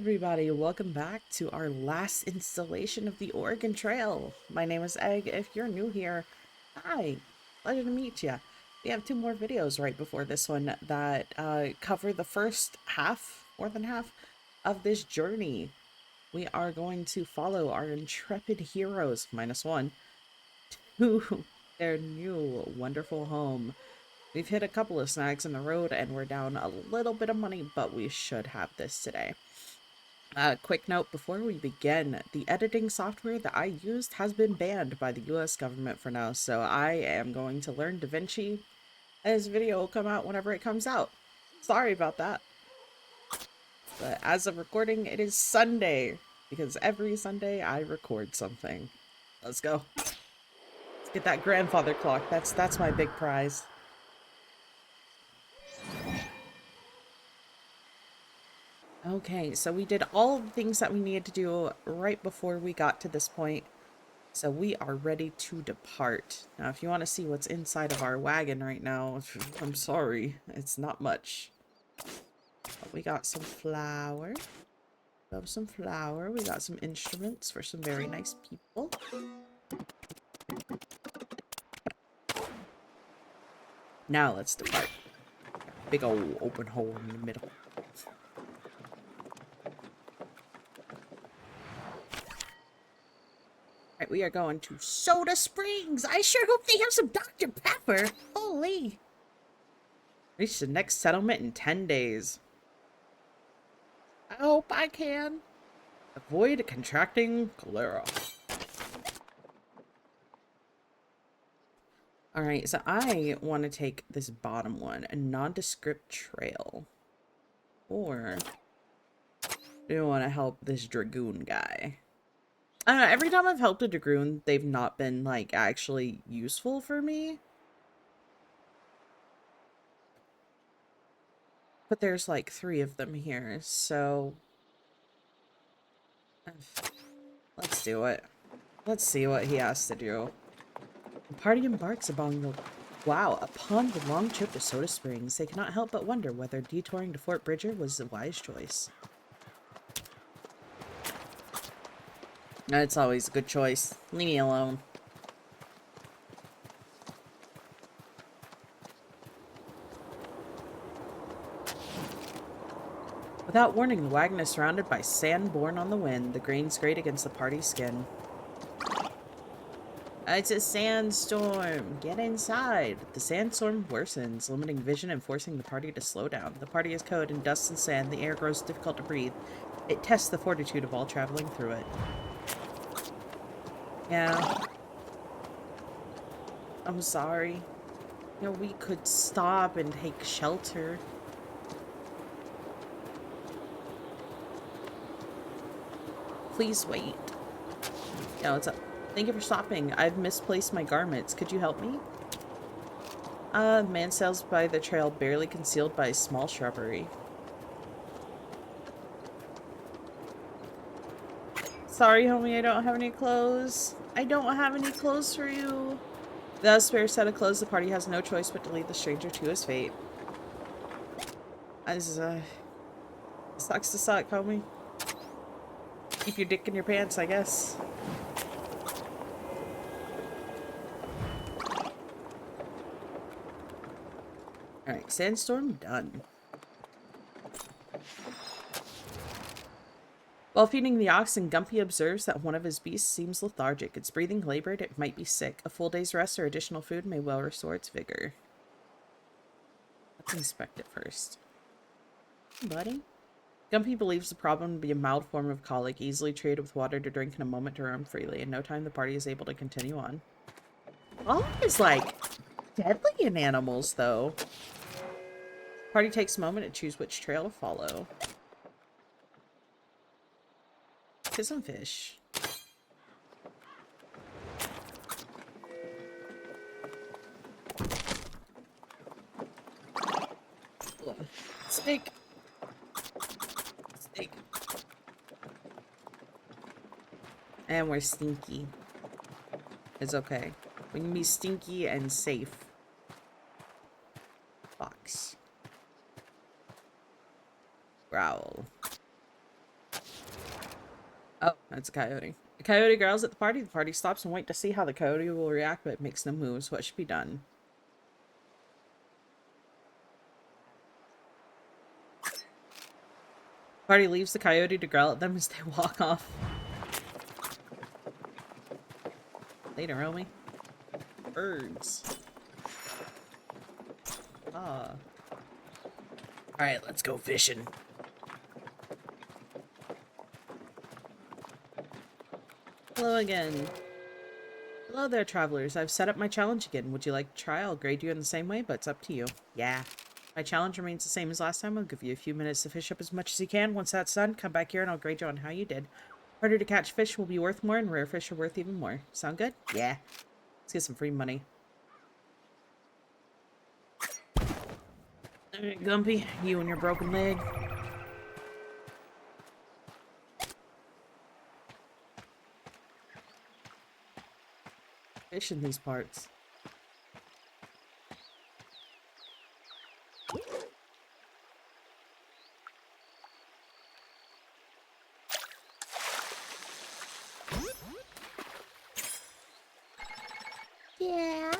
everybody, welcome back to our last installation of the Oregon Trail. My name is Egg. If you're new here, hi, pleasure to meet you. We have two more videos right before this one that cover the first half, more than half, of this journey. We are going to follow our intrepid heroes, minus one, to their new wonderful home. We've hit a couple of snags in the road and we're down a little bit of money, but we should have this today. Quick note before we begin, the editing software that I used has been banned by the US government for now, so I am going to learn DaVinci, and this video will come out whenever it comes out. Sorry about that. But as of recording, it is Sunday, because every Sunday I record something. Let's go. Let's get that grandfather clock. That's my big prize. Okay, so we did all the things that we needed to do right before we got to this point. So we are ready to depart. Now, if you want to see what's inside of our wagon right now, I'm sorry, it's not much. But we got some flour. We got some instruments for some very nice people. Now let's depart. Big old open hole in the middle. Alright, we are going to Soda Springs. I sure hope they have some Dr. Pepper. Holy. Reach the next settlement in 10 days. I hope I can. Avoid contracting cholera. Alright, so I want to take this bottom one, a nondescript trail. Or do I want to help this dragoon guy? I don't know, every time I've helped a dragoon, they've not been, like, actually useful for me. But there's, like, 3 of them here, so... let's do it. Let's see what he has to do. The party embarks upon the long trip to Soda Springs. They cannot help but wonder whether detouring to Fort Bridger was a wise choice. It's always a good choice. Leave me alone. Without warning, the wagon is surrounded by sand borne on the wind. The grains grate against the party's skin. It's a sandstorm. Get inside. The sandstorm worsens, limiting vision and forcing the party to slow down. The party is covered in dust and sand. The air grows difficult to breathe. It tests the fortitude of all traveling through it. Yeah. I'm sorry. You know, we could stop and take shelter. Please wait. Yeah, what's up? Thank you for stopping. I've misplaced my garments. Could you help me? Man sails by the trail, barely concealed by a small shrubbery. Sorry, homie, I don't have any clothes. I don't have any clothes for you. Without a spare set of clothes, the party has no choice but to leave the stranger to his fate. This sucks to suck, homie. Keep your dick in your pants, I guess. Alright, sandstorm done. While feeding the oxen, Gumpy observes that one of his beasts seems lethargic. Its breathing labored, it might be sick. A full day's rest or additional food may well restore its vigor. Let's inspect it first. Hey, buddy. Gumpy believes the problem to be a mild form of colic, easily treated with water to drink in a moment to roam freely. In no time, the party is able to continue on. Colic is, like, deadly in animals, though. Party takes a moment to choose which trail to follow. Get some fish. Steak. Steak. And we're stinky. It's okay. We can be stinky and safe. Fox. Growl. Oh, that's a coyote. The coyote growls at the party. The party stops and waits to see how the coyote will react, but makes no moves. What should be done? Party leaves the coyote to growl at them as they walk off. Later, homie. Birds. Ah. Alright, let's go fishing. Hello again. Hello there, travelers. I've set up my challenge again. Would you like to try? I'll grade you in the same way, but it's up to you. Yeah. My challenge remains the same as last time. I'll give you a few minutes to fish up as much as you can. Once that's done, come back here and I'll grade you on how you did. Harder to catch fish will be worth more, and rare fish are worth even more. Sound good? Yeah. Let's get some free money. Alright, Gumpy, you and your broken leg. Fish in these parts. Yeah.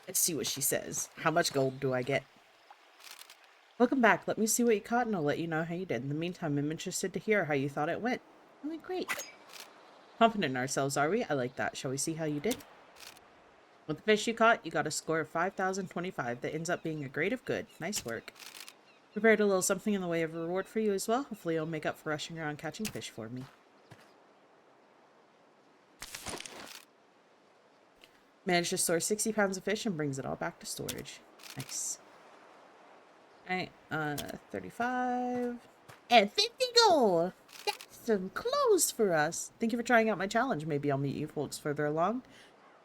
Let's see what she says. How much gold do I get? Welcome back. Let me see what you caught and I'll let you know how you did. In the meantime, I'm interested to hear how you thought it went. Really great. Confident in ourselves, are we? I like that. Shall we see how you did? With the fish you caught, you got a score of 5,025. That ends up being a grade of good. Nice work. Prepared a little something in the way of a reward for you as well. Hopefully you'll make up for rushing around catching fish for me. Managed to store 60 pounds of fish and brings it all back to storage. Nice. Alright, 35. And 50 gold! That's some clothes for us. Thank you for trying out my challenge. Maybe I'll meet you folks further along.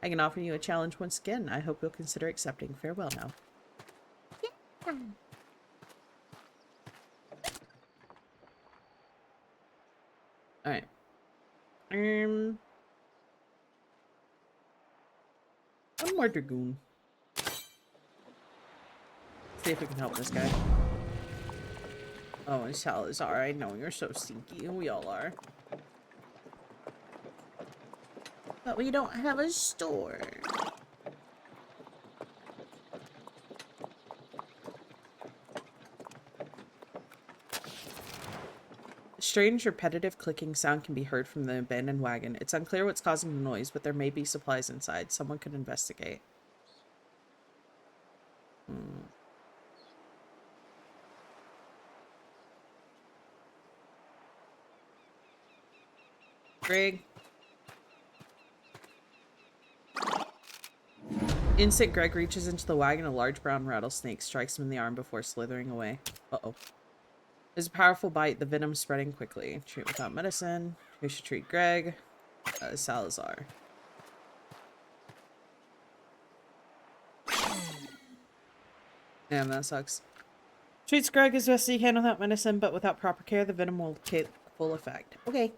I can offer you a challenge once again. I hope you'll consider accepting. Farewell now. Yeah. Alright. One more dragoon. See if we can help this guy. Oh, and Salazar, I know you're so stinky. We all are. But we don't have a store. A strange, repetitive clicking sound can be heard from the abandoned wagon. It's unclear what's causing the noise, but there may be supplies inside. Someone could investigate. Greg. Instant Greg reaches into the wagon. A large brown rattlesnake strikes him in the arm before slithering away. Uh-oh. There's a powerful bite, the venom spreading quickly. Treat without medicine. Who should treat Greg? Salazar. Damn, that sucks. Treats Greg as best he can without medicine, but without proper care, the venom will take full effect. Okay.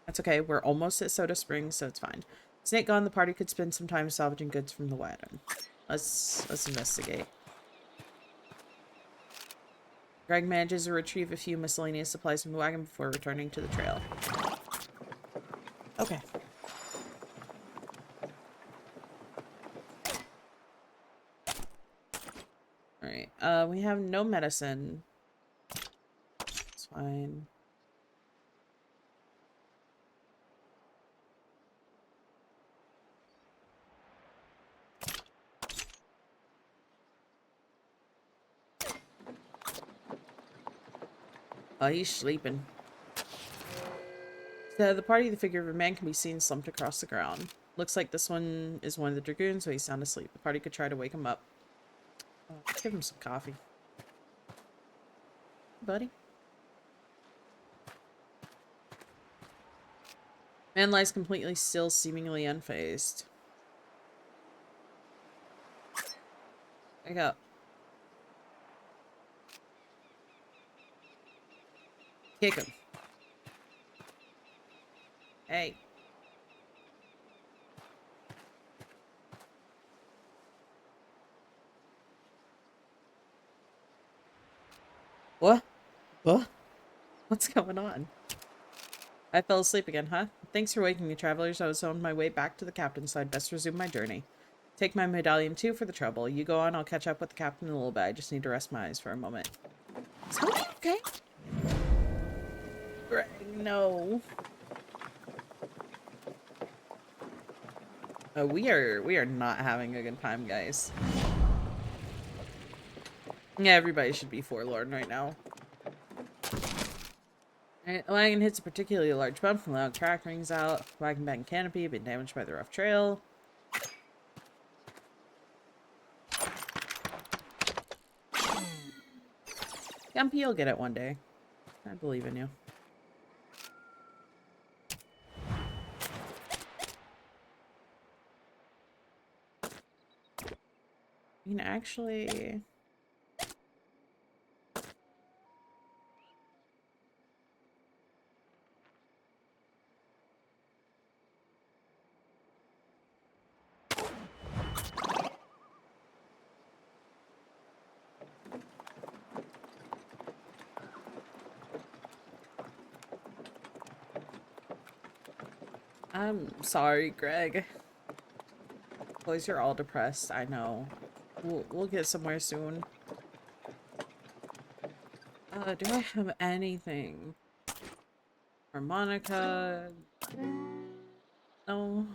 That's okay. We're almost at Soda Springs, so it's fine. Snake gone, the party could spend some time salvaging goods from the wagon. Let's investigate. Greg manages to retrieve a few miscellaneous supplies from the wagon before returning to the trail. Okay. Alright, we have no medicine. It's fine. Oh, he's sleeping. So the party, the figure of a man can be seen slumped across the ground. Looks like this one is one of the dragoons, so he's sound asleep. The party could try to wake him up. Oh, give him some coffee. Buddy. Man lies completely still, seemingly unfazed. Wake up. Kick him. Hey. What? What? What's going on? I fell asleep again, huh? Thanks for waking me, travelers. I was on my way back to the captain, so I'd best resume my journey. Take my medallion too for the trouble. You go on, I'll catch up with the captain in a little bit. I just need to rest my eyes for a moment. Is Homie okay? Greg, no. We are not having a good time, guys. Yeah, everybody should be forlorn right now. Alright, the wagon hits a particularly large bump, and loud crack rings out. Wagon back and canopy been damaged by the rough trail. Gumpy, you'll get it one day. I believe in you. You can actually... I'm sorry, Greg. Boys, you're all depressed. I know. We'll get somewhere soon. Do I have anything? Harmonica? No.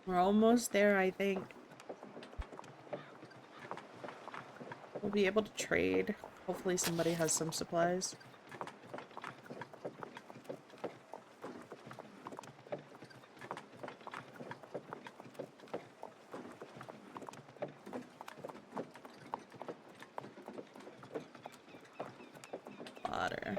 We're almost there, I think. We'll be able to trade. Hopefully somebody has some supplies. Water.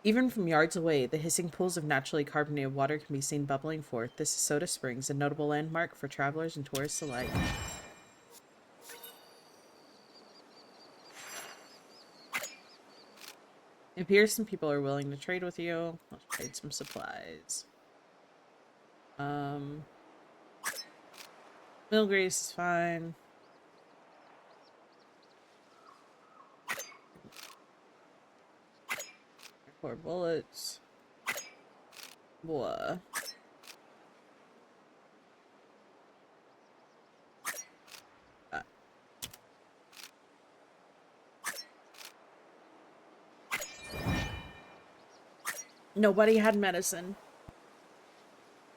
Even from yards away, the hissing pools of naturally carbonated water can be seen bubbling forth. This is Soda Springs, a notable landmark for travelers and tourists alike. It appears some people are willing to trade with you. Let's trade some supplies. Mill grease is fine. Four bullets. What? Nobody had medicine.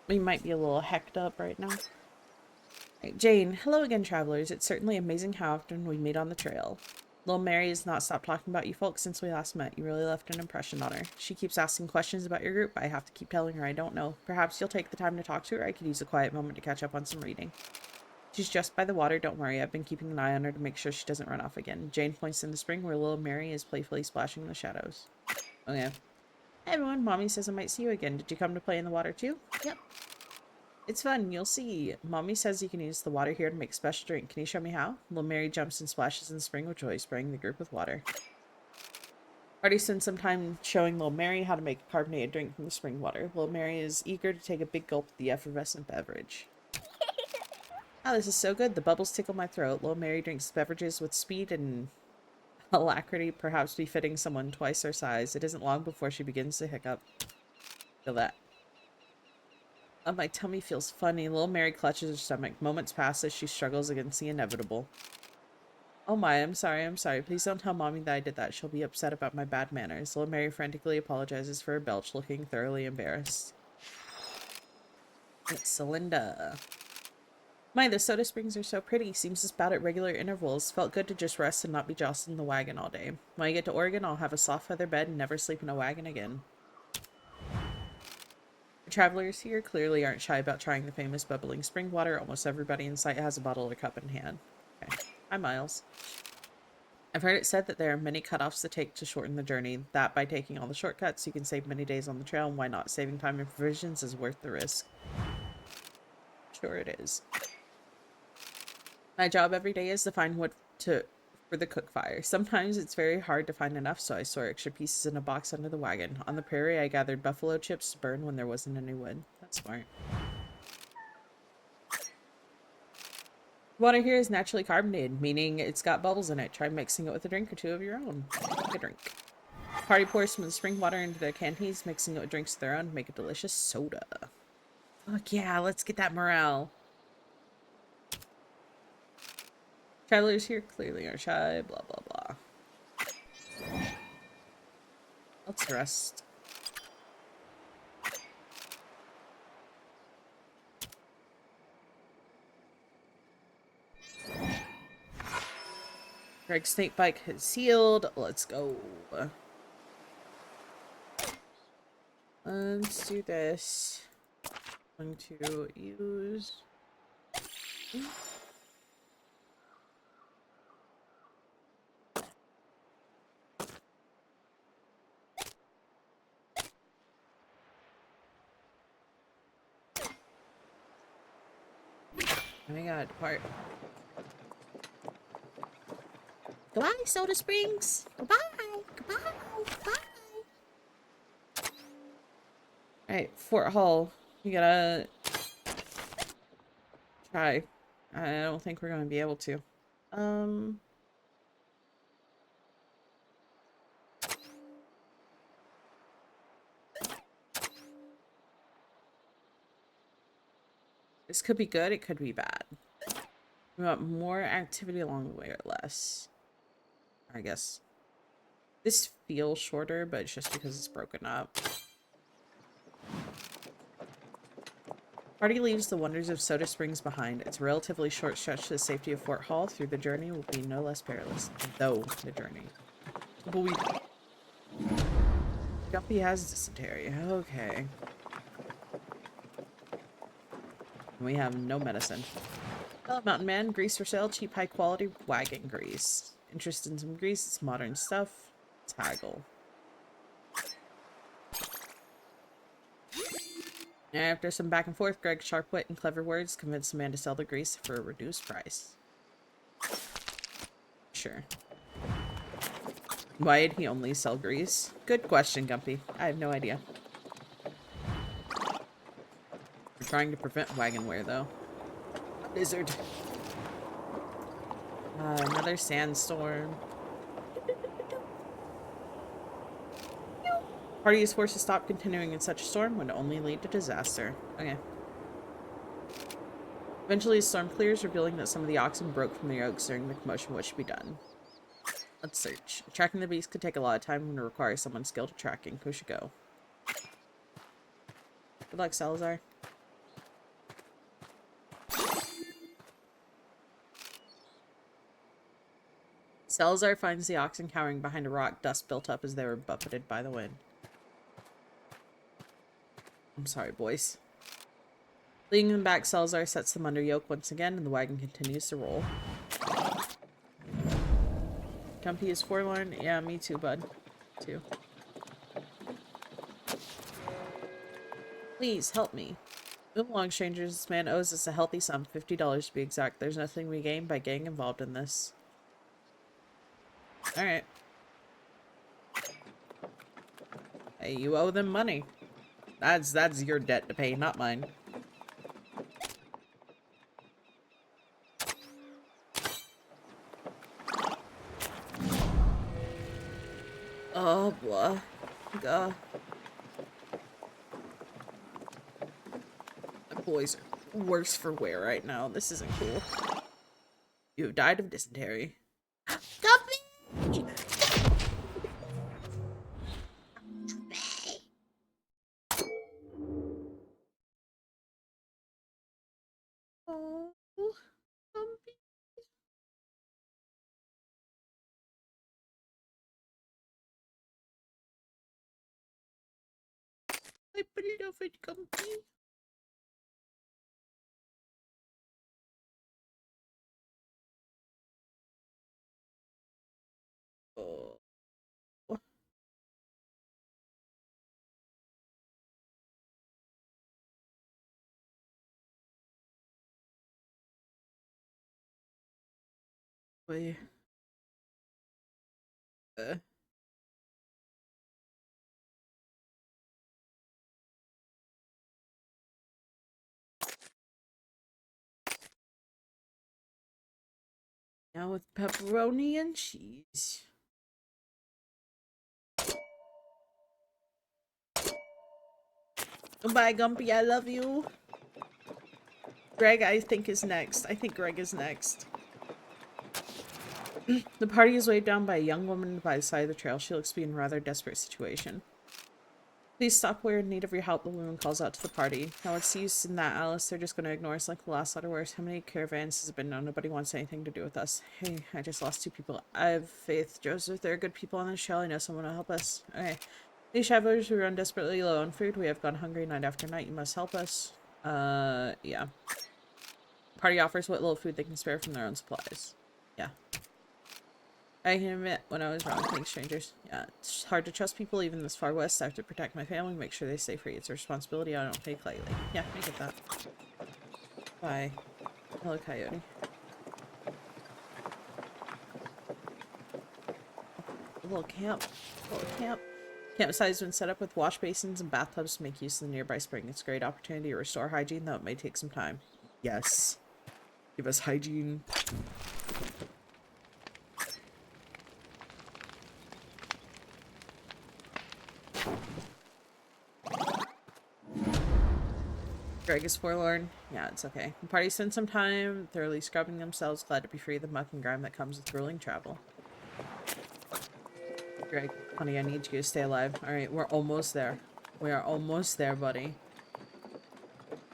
We might be a little hecked up right now. Right, Jane, hello again, travelers. It's certainly amazing how often we meet on the trail. Little Mary has not stopped talking about you folks since we last met. You really left an impression on her. She keeps asking questions about your group, but I have to keep telling her I don't know. Perhaps you'll take the time to talk to her. I could use a quiet moment to catch up on some reading. She's just by the water, don't worry. I've been keeping an eye on her to make sure she doesn't run off again. Jane points in the spring where little Mary is playfully splashing in the shadows. Okay. Hey everyone, Mommy says I might see you again. Did you come to play in the water too? Yep. It's fun, you'll see. Mommy says you can use the water here to make a special drink. Can you show me how? Little Mary jumps and splashes in the spring with joy, spraying the group with water. Already spent some time showing little Mary how to make a carbonated drink from the spring water. Little Mary is eager to take a big gulp of the effervescent beverage. Oh, this is so good. The bubbles tickle my throat. Little Mary drinks beverages with speed and alacrity, perhaps befitting someone twice her size. It isn't long before she begins to hiccup. Feel that. Oh, my tummy feels funny. Little Mary clutches her stomach. Moments pass as she struggles against the inevitable. Oh my, I'm sorry, I'm sorry. Please don't tell Mommy that I did that. She'll be upset about my bad manners. Little Mary frantically apologizes for her belch, looking thoroughly embarrassed. It's Celinda. My, the soda springs are so pretty. Seems to spout at regular intervals. Felt good to just rest and not be jostling the wagon all day. When I get to Oregon, I'll have a soft feather bed and never sleep in a wagon again. The travelers here clearly aren't shy about trying the famous bubbling spring water. Almost everybody in sight has a bottle or cup in hand. Okay. Hi, Miles. I've heard it said that there are many cutoffs to take to shorten the journey. That by taking all the shortcuts, you can save many days on the trail, and why not? Saving time and provisions is worth the risk. Sure it is. My job every day is to find wood for the cook fire. Sometimes it's very hard to find enough, so I store extra pieces in a box under the wagon. On the prairie, I gathered buffalo chips to burn when there wasn't any wood. That's smart. Water here is naturally carbonated, meaning it's got bubbles in it. Try mixing it with a drink or two of your own. Make a drink. Party pours some of the spring water into their canteens, mixing it with drinks of their own to make a delicious soda. Fuck yeah, let's get that morale. Travelers here clearly are shy, blah blah blah. Let's rest. Greg's snake bike has healed. Let's go. Let's do this. I'm going to use... Oh my god, depart. Goodbye, Soda Springs. Goodbye. Goodbye. Goodbye. Alright, Fort Hall. You gotta try. I don't think we're gonna be able to. This could be good, it could be bad. We want more activity along the way or less. I guess. This feels shorter, but it's just because it's broken up. Party leaves the wonders of Soda Springs behind. It's a relatively short stretch to the safety of Fort Hall. Through the journey will be no less perilous. Though the journey. But we... Guppy has dysentery. Okay. We have no medicine. Hello, Mountain Man. Grease for sale. Cheap, high quality wagon grease. Interest in some grease. It's modern stuff. Taggle. After some back and forth, Greg's sharp wit and clever words convinced the man to sell the grease for a reduced price. Sure. Why did he only sell grease? Good question, Gumpy. I have no idea. We're trying to prevent wagon wear, though. Blizzard. Another sandstorm. Party is forced to stop. Continuing in such a storm would only lead to disaster. Okay. Eventually the storm clears, revealing that some of the oxen broke from the yokes during the commotion. What should be done? Let's search. Tracking the beast could take a lot of time and require someone skilled at tracking. Who should go? Good luck, Salazar. Salazar finds the oxen cowering behind a rock, dust built up as they were buffeted by the wind. I'm sorry, boys. Leading them back, Salazar sets them under yoke once again, and the wagon continues to roll. Gumpy is forlorn. Yeah, me too, bud. Too. Please, help me. Move along, strangers. This man owes us a healthy sum, $50 to be exact. There's nothing we gain by getting involved in this. Alright. Hey, you owe them money. That's your debt to pay, not mine. Oh, blah. Gah. The boys are worse for wear right now. This isn't cool. You have died of dysentery. Guppy! Oh. My beloved Gumpy. Oh. Boy. Uh. Now with pepperoni and cheese. Goodbye, Gumpy. I love you. Greg, I think, is next. I think Greg is next. The party is weighed down by a young woman by the side of the trail. She looks to be in a rather desperate situation. Please stop. We're in need of your help, the woman calls out to the party. Now what's the use in that, Alice? They're just going to ignore us like the last letter worse. How many caravans has it been? No, nobody wants anything to do with us. Hey, I just lost 2 people. I have faith, Joseph. There are good people on this trail. I know someone will help us. Okay. These travelers who run desperately low on food. We have gone hungry night after night. You must help us. Yeah. Party offers what little food they can spare from their own supplies. Yeah. I can admit when I was wrong playing strangers. Yeah, it's hard to trust people even this far west. I have to protect my family, make sure they stay free. It's a responsibility I don't take lightly. Yeah, I get that. Bye. Hello, coyote. A little camp. A little camp. Campsite has been set up with wash basins and bathtubs to make use of the nearby spring. It's a great opportunity to restore hygiene, though it may take some time. Yes. Give us hygiene. Greg is forlorn. Yeah, it's okay. The party spent some time thoroughly scrubbing themselves, glad to be free of the muck and grime that comes with grueling travel. Greg, honey, I need you to stay alive. Alright, we're almost there. We are almost there, buddy.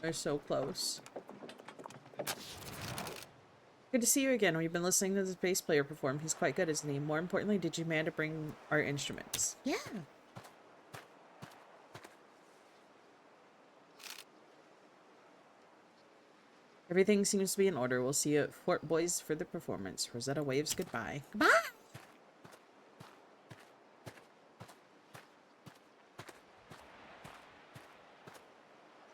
We're so close. Good to see you again. We've been listening to this bass player perform. He's quite good, isn't he? More importantly, did you man to bring our instruments? Yeah. Everything seems to be in order. We'll see you at Fort Boys for the performance. Rosetta waves goodbye. Goodbye!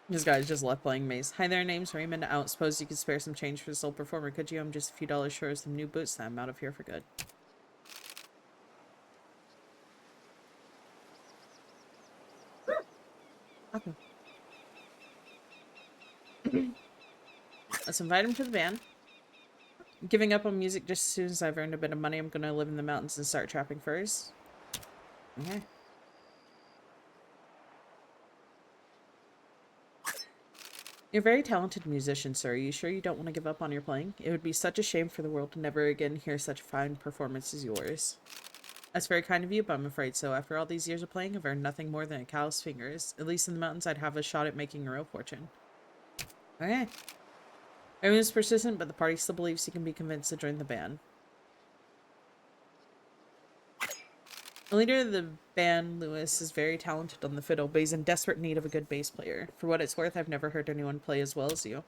This guy's just left playing maze. Hi there, name's Raymond. I don't suppose you could spare some change for this old performer, could you? I'm just a few dollars short of some new boots and I'm out of here for good. Okay. Let's invite him to the band. I'm giving up on music just as soon as I've earned a bit of money. I'm gonna live in the mountains and start trapping furs. Okay. You're a very talented musician, sir. Are you sure you don't want to give up on your playing? It would be such a shame for the world to never again hear such a fine performance as yours. That's very kind of you, but I'm afraid so. After all these years of playing, I've earned nothing more than a cow's fingers. At least in the mountains, I'd have a shot at making a real fortune. Okay. Everyone's persistent, but the party still believes he can be convinced to join the band. The leader of the band, Lewis, is very talented on the fiddle, but he's in desperate need of a good bass player. For what it's worth, I've never heard anyone play as well as you.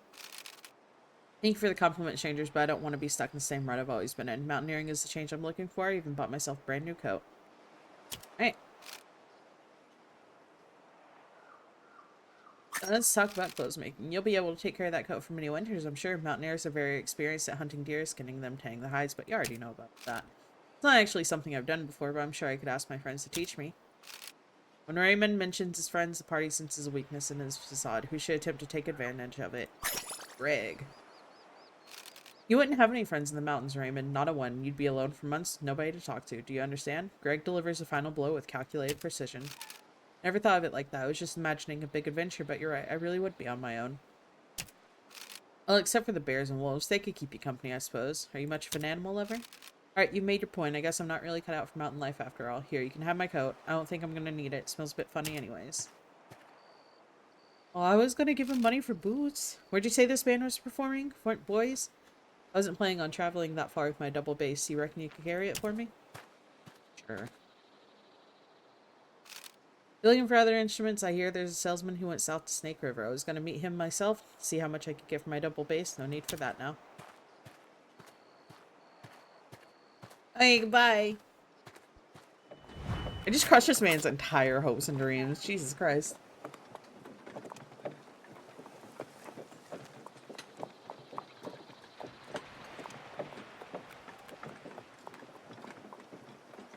Thank you for the compliment, strangers, but I don't want to be stuck in the same rut I've always been in. Mountaineering is the change I'm looking for. I even bought myself a brand new coat. Alright. Let's talk about clothes making. You'll be able to take care of that coat for many winters, I'm sure. Mountaineers are very experienced at hunting deer, skinning them, tanning the hides, but you already know about that. It's not actually something I've done before, but I'm sure I could ask my friends to teach me. When Raymond mentions his friends, the party senses a weakness in his facade. Who should attempt to take advantage of it? Greg. You wouldn't have any friends in the mountains, Raymond. Not a one. You'd be alone for months, nobody to talk to. Do you understand? Greg delivers a final blow with calculated precision. Never thought of it like that. I was just imagining a big adventure, but you're right. I really would be on my own. Well, except for the bears and wolves. They could keep you company, I suppose. Are you much of an animal lover? Alright, you made your point. I guess I'm not really cut out for mountain life after all. Here, you can have my coat. I don't think I'm gonna need it. It smells a bit funny anyways. Well, I was gonna give him money for boots. Where'd you say this band was performing? Fort Boys? I wasn't planning on traveling that far with my double bass. You reckon you could carry it for me? Sure. You're looking for other instruments? I hear there's a salesman who went south to Snake River. I was going to meet him myself, see how much I could get for my double bass. No need for that now. Hey, goodbye. I just crushed this man's entire hopes and dreams. Jesus Christ.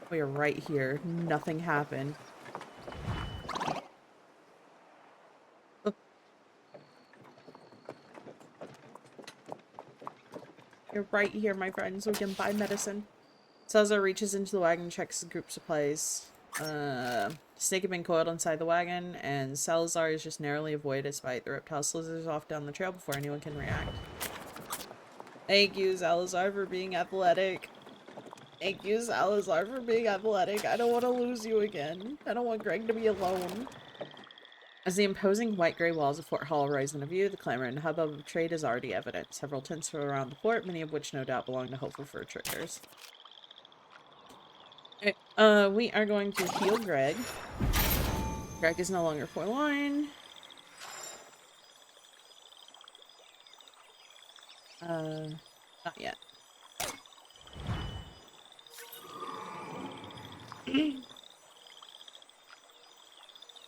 We are right here. Nothing happened. Oh, you're right here, my friends. We can buy medicine. Salazar reaches into the wagon and checks the group supplies. Snake had been coiled inside the wagon, and Salazar is just narrowly avoided despite the reptile slithers off down the trail before anyone can react. Thank you, Salazar, for being athletic. Thank you, Salazar, for being athletic. I don't want to lose you again. I don't want Greg to be alone. As the imposing white-gray walls of Fort Hall rise into view, the clamor and hubbub of trade is already evident. Several tents are around the fort, many of which no doubt belong to hopeful fur traders. Okay, we are going to heal Greg. Greg is no longer forlorn. Not yet.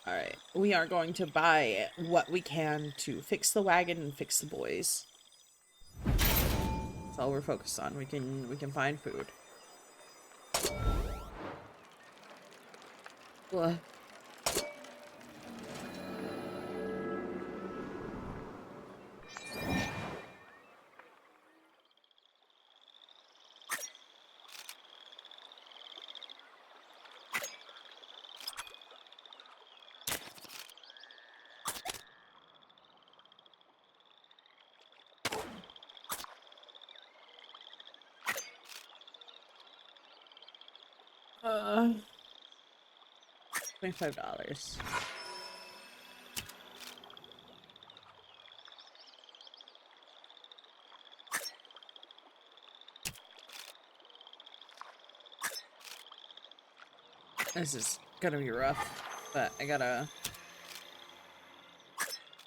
Alright, we are going to buy what we can to fix the wagon and fix the boys. That's all we're focused on. We can find food. Ugh. $25. This is gonna be rough, but I gotta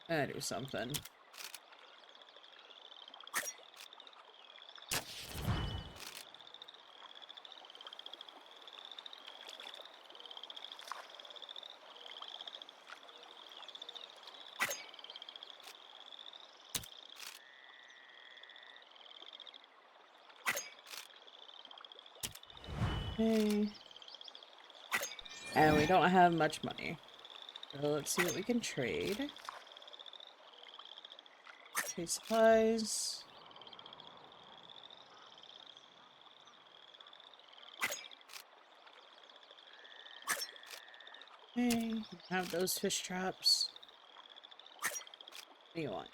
do something. Okay. And we don't have much money. So let's see what we can trade. Trade supplies. Okay, have those fish traps. What do you want?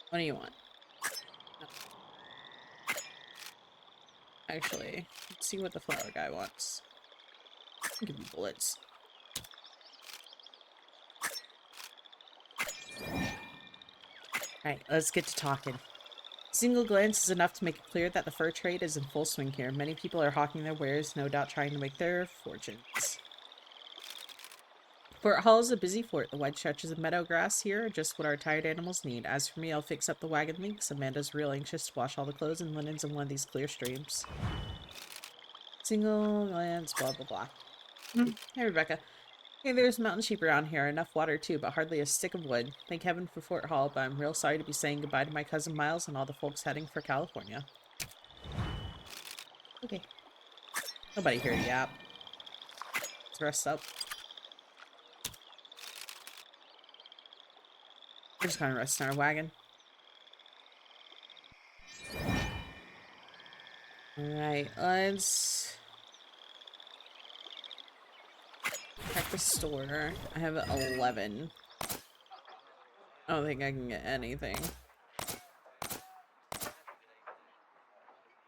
What do you want? No. Actually, let's see what the flower guy wants. I'll give you bullets. Alright, let's get to talking. A single glance is enough to make it clear that the fur trade is in full swing here. Many people are hawking their wares, no doubt trying to make their fortunes. Fort Hall is a busy fort. The wide stretches of meadow grass here are just what our tired animals need. As for me, I'll fix up the wagon leaks. Amanda's real anxious to wash all the clothes and linens in one of these clear streams. Single glance, blah, blah, blah. Hey, Rebecca. Hey, there's mountain sheep around here. Enough water, too, but hardly a stick of wood. Thank heaven for Fort Hall, but I'm real sorry to be saying goodbye to my cousin Miles and all the folks heading for California. Okay. Nobody here to yap. Let's rest up. We're just gonna rest in our wagon. Alright, let's check the store. I have 11. I don't think I can get anything.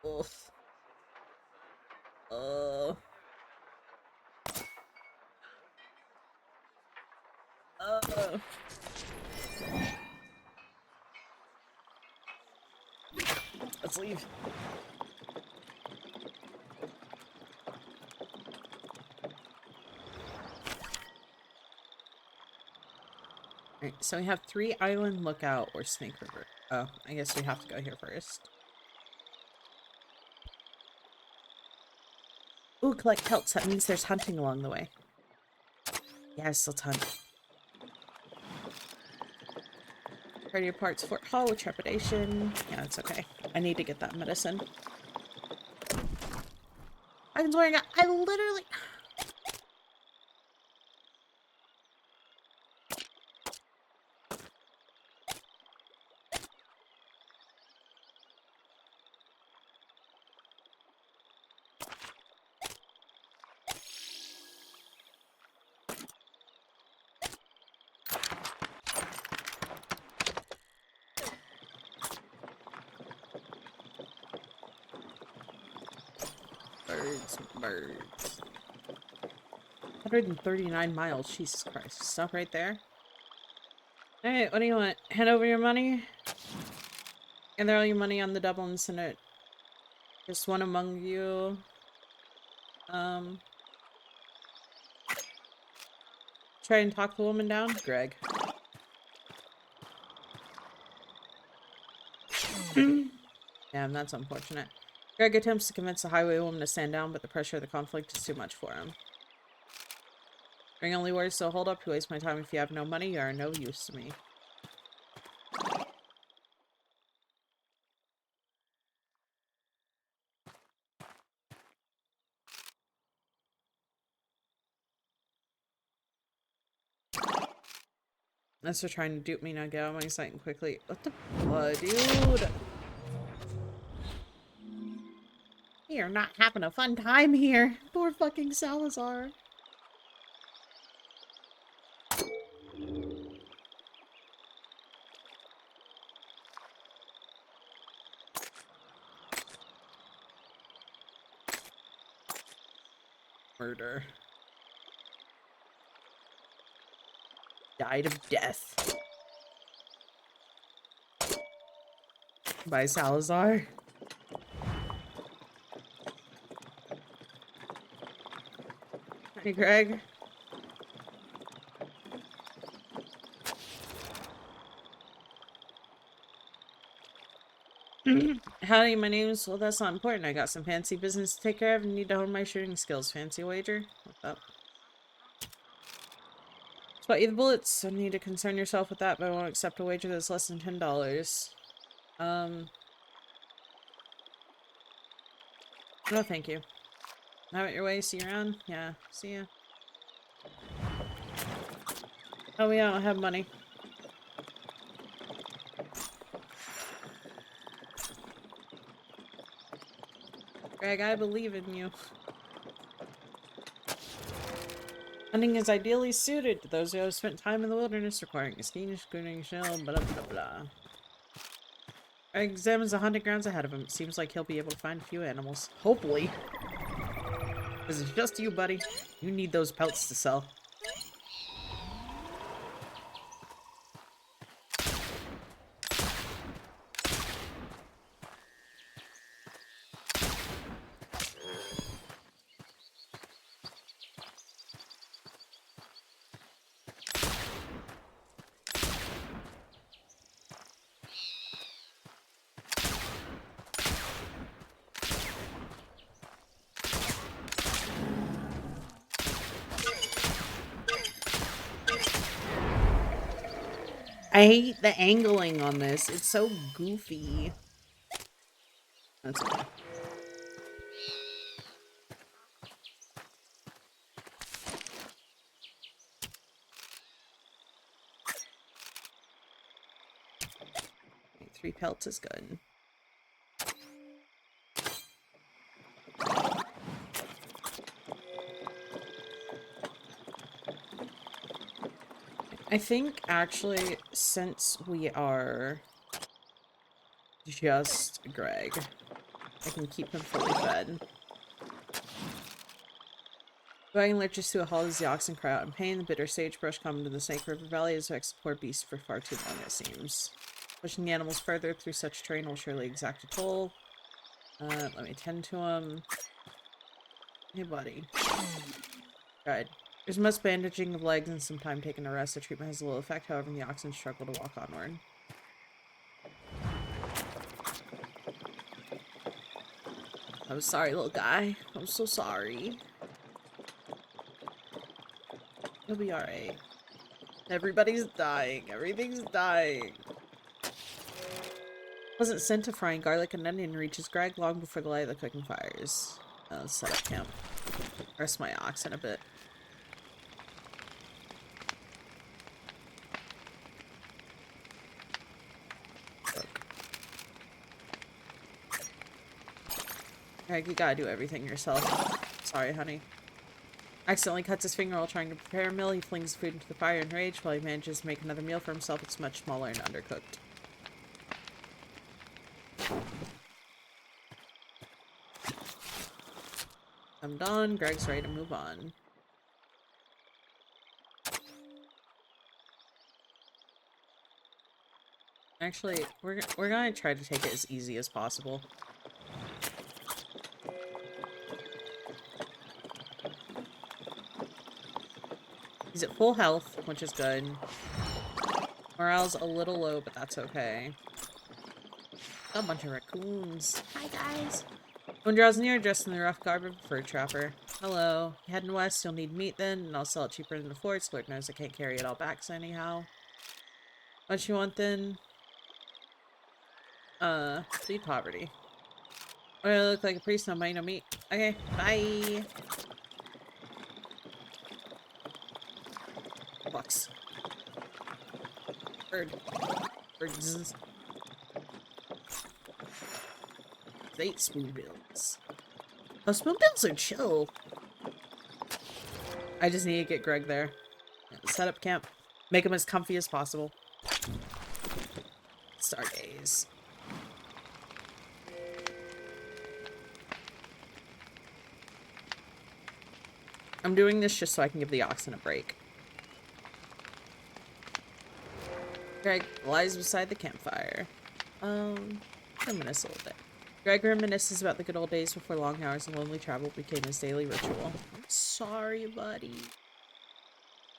Oof. Let's leave. Right, so we have 3 Island Lookout or Snake River. Oh, I guess we have to go here first. Ooh, collect pelts. That means there's hunting along the way. Yes, let's hunt. Cardio parts, Fort Hall, trepidation. Yeah, it's okay. I need to get that medicine. I'm swearing, I literally... Birds, birds. 139 miles, Jesus Christ. Stop right there. Alright, what do you want? Hand over your money? Gather all your money on the double and send it. Just one among you. Try and talk the woman down? Greg. Damn, that's unfortunate. Greg attempts to convince the highway woman to stand down, but the pressure of the conflict is too much for him. Bring only words, so hold up. You waste my time if you have no money. You are no use to me. Unless they're trying to dupe me, now get out of my sight and quickly. What the blood, dude? We are not having a fun time here. Poor fucking Salazar. Murder. Died of death. By Salazar. Hey, Greg. Howdy, my name's... Well, that's not important. I got some fancy business to take care of and need to hone my shooting skills. Fancy wager? What's up? Spot you the bullets, so need to concern yourself with that, but I won't accept a wager that's less than $10. No, thank you. Have it your way. See you around. Yeah, see ya. Oh, we don't have money. Greg, I believe in you. Hunting is ideally suited to those who have spent time in the wilderness, requiring a skiing, schooning, shell, blah blah blah. Greg examines the hunting grounds ahead of him. It seems like he'll be able to find a few animals. Hopefully. This is just you, buddy. You need those pelts to sell. I hate the angling on this. It's so goofy. That's okay. Okay, 3 pelts is good. I think, actually, since we are just Greg, I can keep him fully fed. Wagon lurches to a halt as the oxen cry out in pain. The bitter sagebrush come to the Snake River Valley has vexed the poor beast for far too long, it seems. Pushing the animals further through such terrain will surely exact a toll. Let me tend to him. Hey, buddy. Good. There's much bandaging of legs and some time taken to rest. The treatment has a little effect, however, the oxen struggle to walk onward. I'm sorry, little guy. I'm so sorry. You'll be alright. Everybody's dying. Everything's dying. Wasn't sent to frying garlic and onion reaches Greg long before the light of the cooking fires. Let's set up camp. Rest my oxen a bit. Greg, you gotta do everything yourself. Sorry, honey. Accidentally cuts his finger while trying to prepare a meal. He flings food into the fire in rage. While he manages to make another meal for himself, it's much smaller and undercooked. I'm done. Greg's ready to move on. Actually, we're gonna try to take it as easy as possible. He's at full health, which is good. Morale's a little low, but that's okay. A bunch of raccoons. Hi, guys. When draws near, dressed in the rough garb of a fur trapper. Hello. Heading west, you'll need meat then, and I'll sell it cheaper than the forts. Lord knows I can't carry it all back, so anyhow. What you want then? Plead poverty. Oh, I look like a priest, no money, no meat. Okay, bye. Bucks. Bird. Birds. 8 spoonbills. Oh, spoonbills are chill. I just need to get Greg there. Set up camp. Make him as comfy as possible. Stargaze. I'm doing this just so I can give the oxen a break. Greg lies beside the campfire. Reminisce a little bit. Greg reminisces about the good old days before long hours and lonely travel became his daily ritual. I'm sorry, buddy.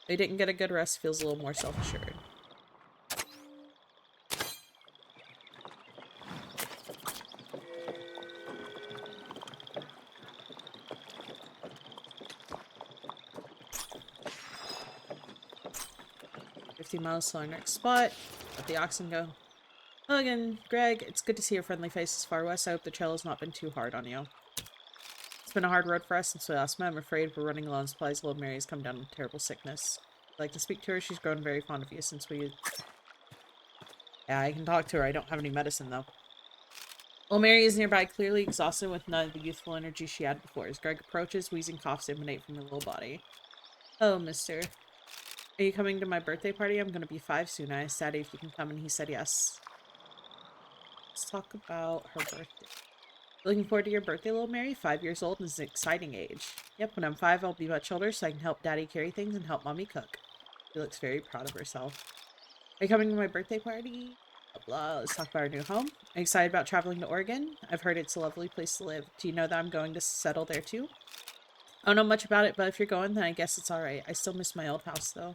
They didn't get a good rest, feels a little more self-assured. Miles to our next spot. Let the oxen go. Hello again, Greg. It's good to see your friendly faces far west. I hope the trail has not been too hard on you. It's been a hard road for us since we last met. I'm afraid we're running low on supplies. Little Mary's come down with terrible sickness. I'd like to speak to her. She's grown very fond of you since we... Yeah, I can talk to her. I don't have any medicine, though. Little Mary is nearby, clearly exhausted with none of the youthful energy she had before. As Greg approaches, wheezing coughs emanate from her little body. Oh, mister. Are you coming to my birthday party? I'm going to be 5 soon. I asked Daddy if you can come, and he said yes. Let's talk about her birthday. Looking forward to your birthday, little Mary? 5 years old is an exciting age. Yep, when I'm 5, I'll be much older, so I can help Daddy carry things and help Mommy cook. She looks very proud of herself. Are you coming to my birthday party? Blah, blah. Let's talk about our new home. I'm excited about traveling to Oregon. I've heard it's a lovely place to live. Do you know that I'm going to settle there, too? I don't know much about it, but if you're going, then I guess it's alright. I still miss my old house, though.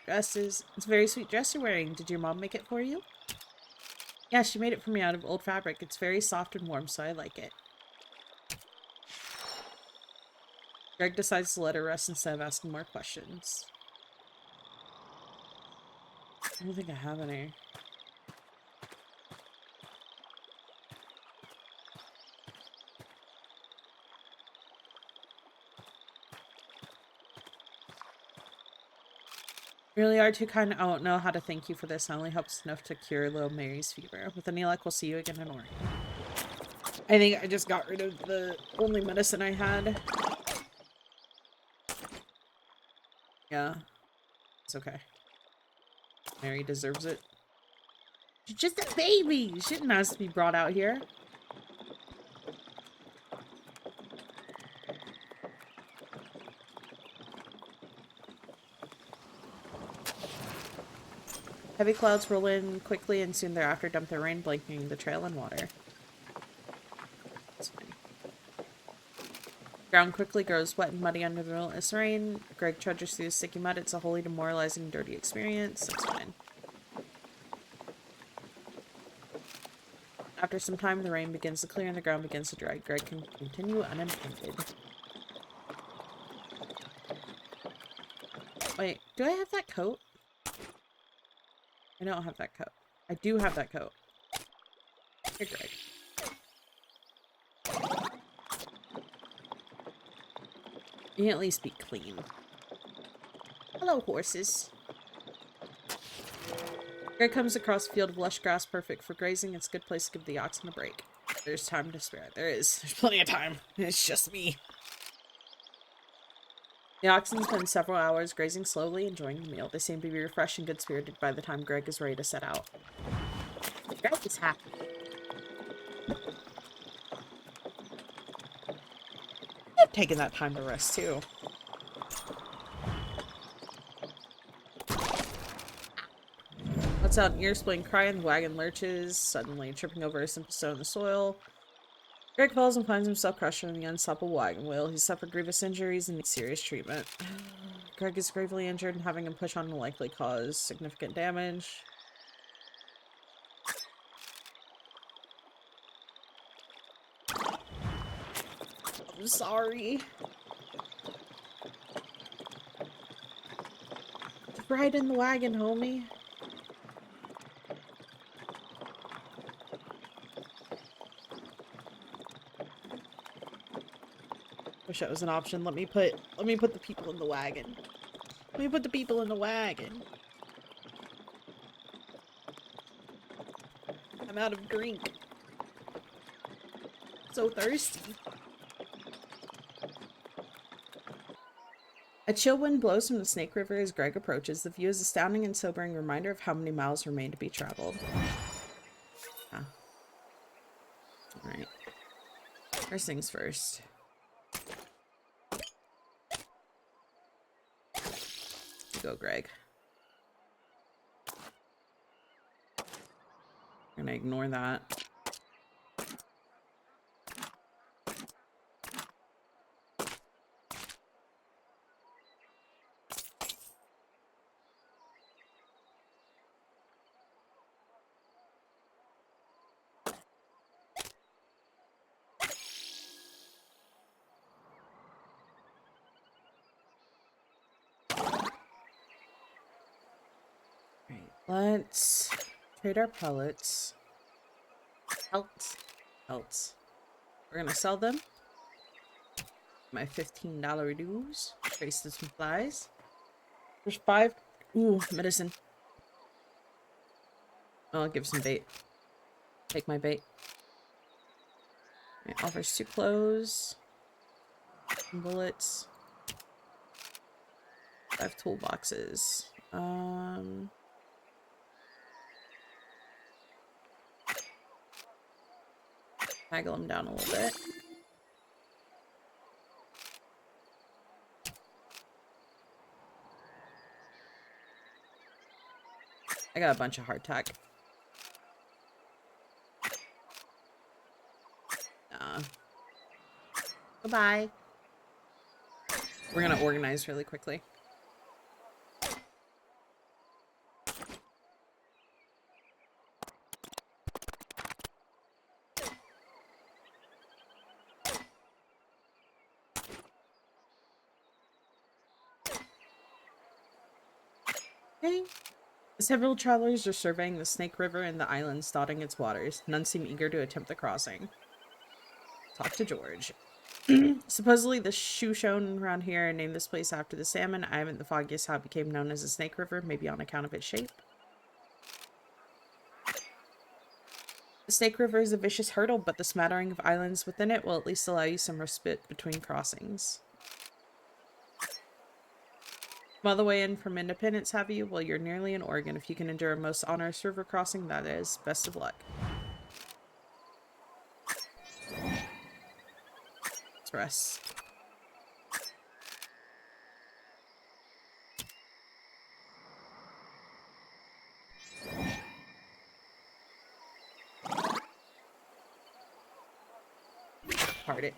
Dresses. It's a very sweet dress you're wearing. Did your mom make it for you? Yeah, she made it for me out of old fabric. It's very soft and warm, so I like it. Greg decides to let her rest instead of asking more questions. I don't think I have any. You really are too kind. I don't know how to thank you for this. It only helps enough to cure little Mary's fever. With any luck, we'll see you again in Oregon. I think I just got rid of the only medicine I had. Yeah. It's okay. Mary deserves it. She's just a baby! She didn't ask to be brought out here. Heavy clouds roll in quickly and soon thereafter dump their rain, blanketing the trail in water. That's funny. Ground quickly grows wet and muddy under the relentless rain. Greg trudges through the sticky mud. It's a wholly demoralizing, dirty experience. That's fine. After some time, the rain begins to clear and the ground begins to dry. Greg can continue unimpeded. Wait, do I have that coat? I don't have that coat. I do have that coat. Here, Greg. You can at least be clean. Hello, horses. Greg comes across a field of lush grass perfect for grazing. It's a good place to give the oxen a break. There's time to spare. There is. There's plenty of time. It's just me. The oxen spend several hours grazing slowly, enjoying the meal. They seem to be refreshed and good-spirited by the time Greg is ready to set out. Greg is happy. I've taken that time to rest, too. Lets out an ear-splitting cry and the wagon lurches, suddenly tripping over a simple stone in the soil. Greg falls and finds himself crushed under the unstoppable wagon wheel. He suffered grievous injuries and needs serious treatment. Greg is gravely injured and having him push on will likely cause significant damage. I'm sorry. Just ride in the wagon, homie. Wish that was an option. Let me put the people in the wagon. Let me put the people in the wagon. I'm out of drink. So thirsty. A chill wind blows from the Snake River as Greg approaches. The view is an astounding and sobering reminder of how many miles remain to be traveled. Ah. Alright. First things first. Go, Greg. I'm gonna ignore that. Let's trade our pellets. Pelts. We're gonna sell them. My $15 dues. Trace some supplies. There's 5. Ooh, medicine. I'll give some bait. Take my bait. It offers 2 clothes. Some bullets. 5 toolboxes. Haggle them down a little bit. I got a bunch of hardtack. Goodbye. We're gonna organize really quickly. Okay. Several travelers are surveying the Snake River and the islands dotting its waters. None seem eager to attempt the crossing. Talk to George. Supposedly the Shoshone around here named this place after the salmon. I haven't the foggiest how it became known as the Snake River, maybe on account of its shape. The Snake River is a vicious hurdle, but the smattering of islands within it will at least allow you some respite between crossings. Come all the way in from Independence, have you? Well, you're nearly in Oregon. If you can endure a most onerous river crossing, that is. Best of luck. Let's rest. Part it.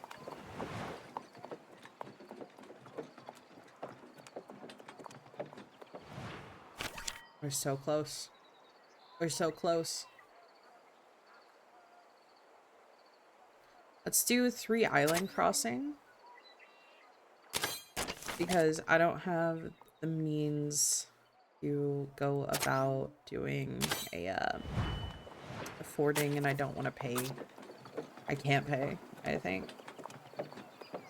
We're so close. We're so close. Let's do 3 island crossing. Because I don't have the means to go about doing a affording, and I don't want to pay. I can't pay, I think.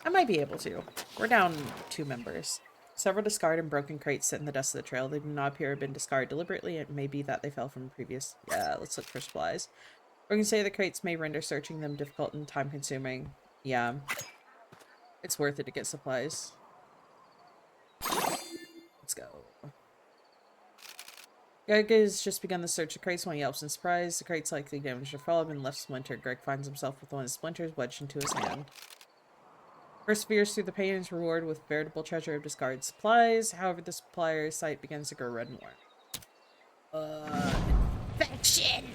I might be able to. We're down 2 members. Several discarded and broken crates sit in the dust of the trail. They do not appear to have been discarded deliberately. It may be that they fell from previous... Yeah, let's look for supplies. We're going to say the crates may render searching them difficult and time-consuming. Yeah. It's worth it to get supplies. Let's go. Greg has just begun the search of crates when he yelps in surprise. The crate's likely damaged or fall have been left splintered. Greg finds himself with one of the splinters wedged into his hand. Perseveres through the pain and is rewarded with veritable treasure of discarded supplies. However, the supplier's sight begins to grow red and warm. Infection!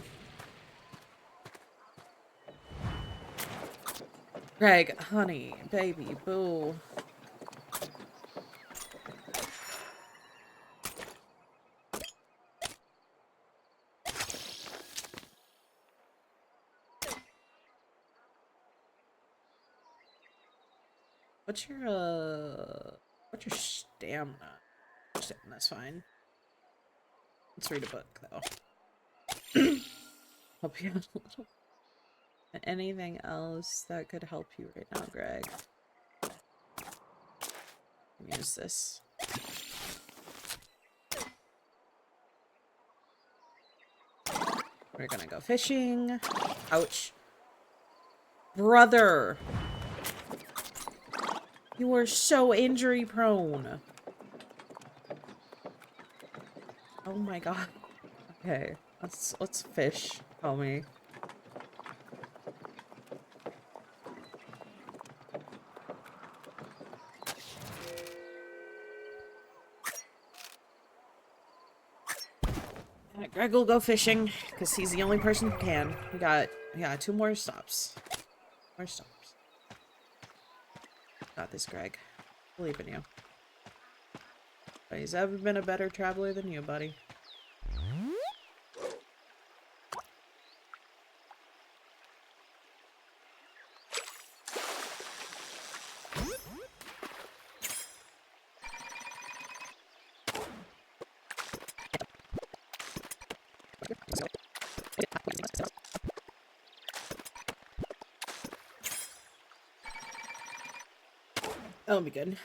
Greg, honey, baby, boo. What's your stamina? Stamina's fine. Let's read a book, though. Help you out a little. Anything else that could help you right now, Greg? Use this. We're gonna go fishing. Ouch. Brother! You are so injury prone. Oh my god. Okay, let's fish, homie. Greg will go fishing because he's the only person who can. We got 2 more stops. More stops. Got this, Greg. Believe in you. Nobody's ever been a better traveler than you, buddy. That'll be good.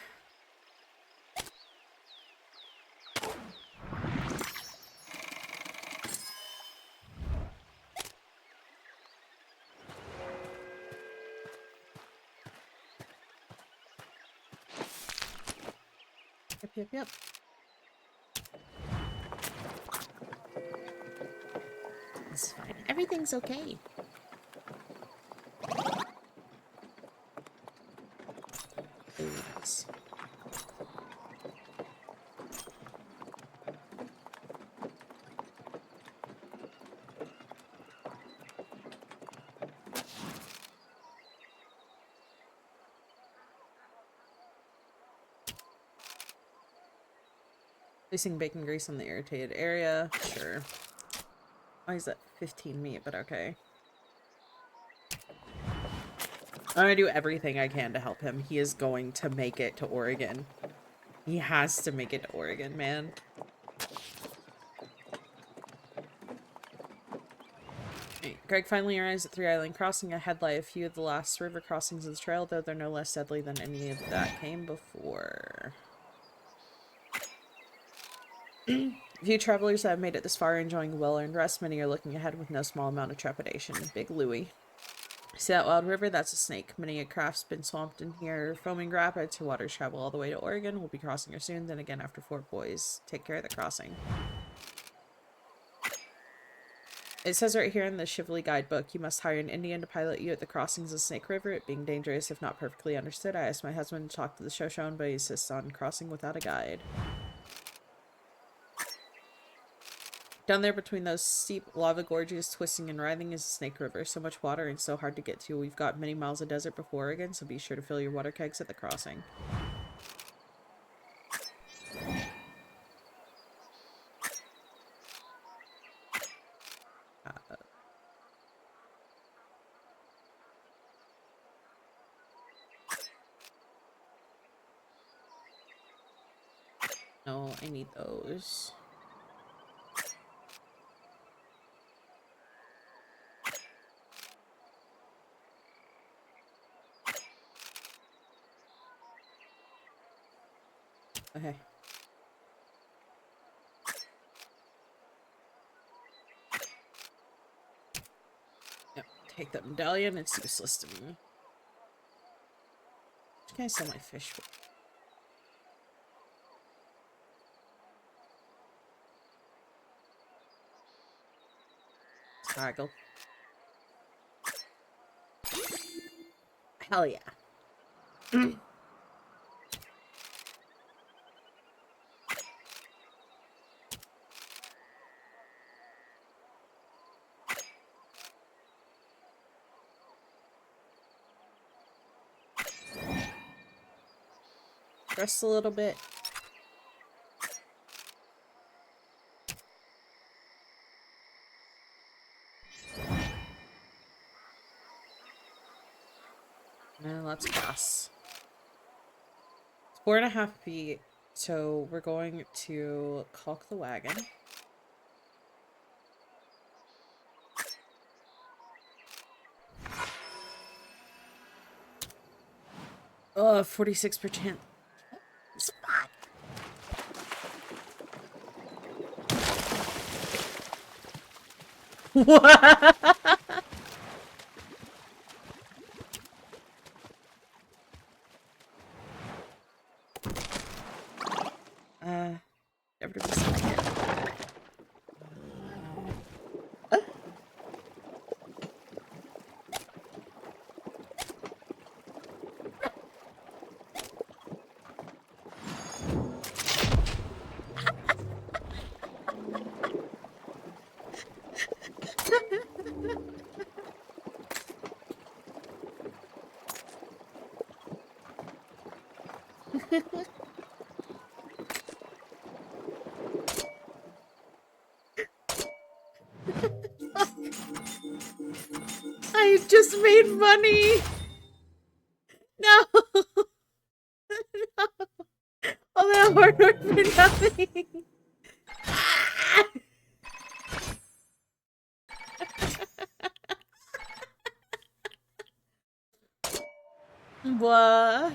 Yep. It's fine. Everything's okay. Nice. Placing bacon grease on the irritated area. Sure. Why is that 15 meat? But okay. I'm gonna do everything I can to help him. He is going to make it to Oregon. He has to make it to Oregon, man. Greg finally arrives at 3 Island Crossing. Ahead lie a few of the last river crossings of the trail, though they're no less deadly than any of that came before. Few travelers that have made it this far are enjoying well-earned rest. Many are looking ahead with no small amount of trepidation. Big Louie. See that wild river? That's a snake. Many a craft's been swamped in here. Foaming rapids, her waters travel all the way to Oregon. We'll be crossing her soon, then again after Fort Boys. Take care of the crossing. It says right here in the Shively guidebook, you must hire an Indian to pilot you at the crossings of Snake River, it being dangerous if not perfectly understood. I asked my husband to talk to the Shoshone, but he insists on crossing without a guide. Down there between those steep lava gorges, twisting and writhing, is the Snake River. So much water and so hard to get to. We've got many miles of desert before Oregon, so be sure to fill your water kegs at the crossing. No, I need those. Okay. Yep, take that medallion. It's useless to me. What can I sell my fish for? Toggle. Hell yeah. Rest a little bit. And let's cross. It's 4.5 feet, so we're going to caulk the wagon. 46%. Spot. What? Never to be seen again. I just made money. No. All that hard work for nothing. Blah.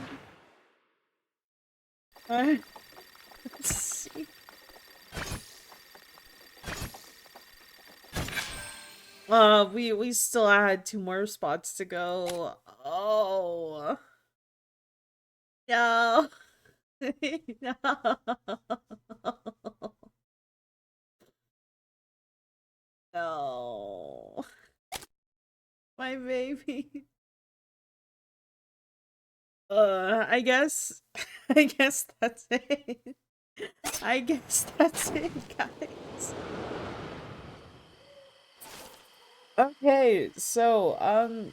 Let's see. We still had 2 more spots to go. Oh. No. No. No. My baby. I guess I guess that's it. I guess that's it, guys. Okay, so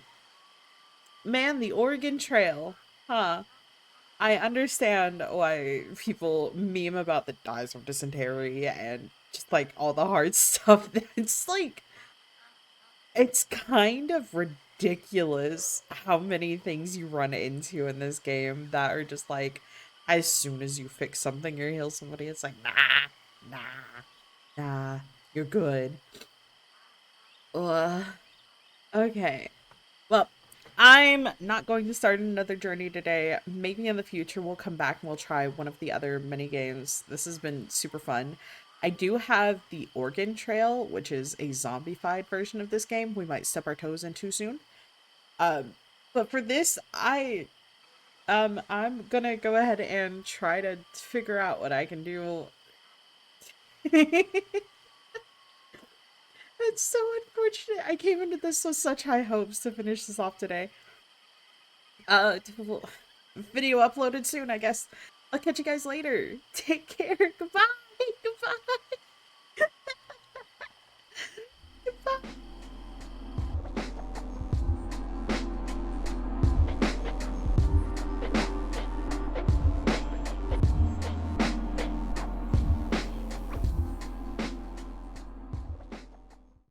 man, the Oregon Trail. Huh. I understand why people meme about the dies of dysentery and just like all the hard stuff. It's like it's kind of ridiculous how many things you run into in this game that are just like, as soon as you fix something or heal somebody, it's like, nah, nah, you're good. Ugh. Okay. Well, I'm not going to start another journey today. Maybe in the future we'll come back and we'll try one of the other mini games. This has been super fun. I do have the Oregon Trail, which is a zombified version of this game. We might step our toes into soon. Um, but for this, I'm gonna go ahead and try to figure out what I can do. It's so unfortunate. I came into this with such high hopes to finish this off today. Uh, video uploaded soon, I guess. I'll catch you guys later. Take care. Goodbye.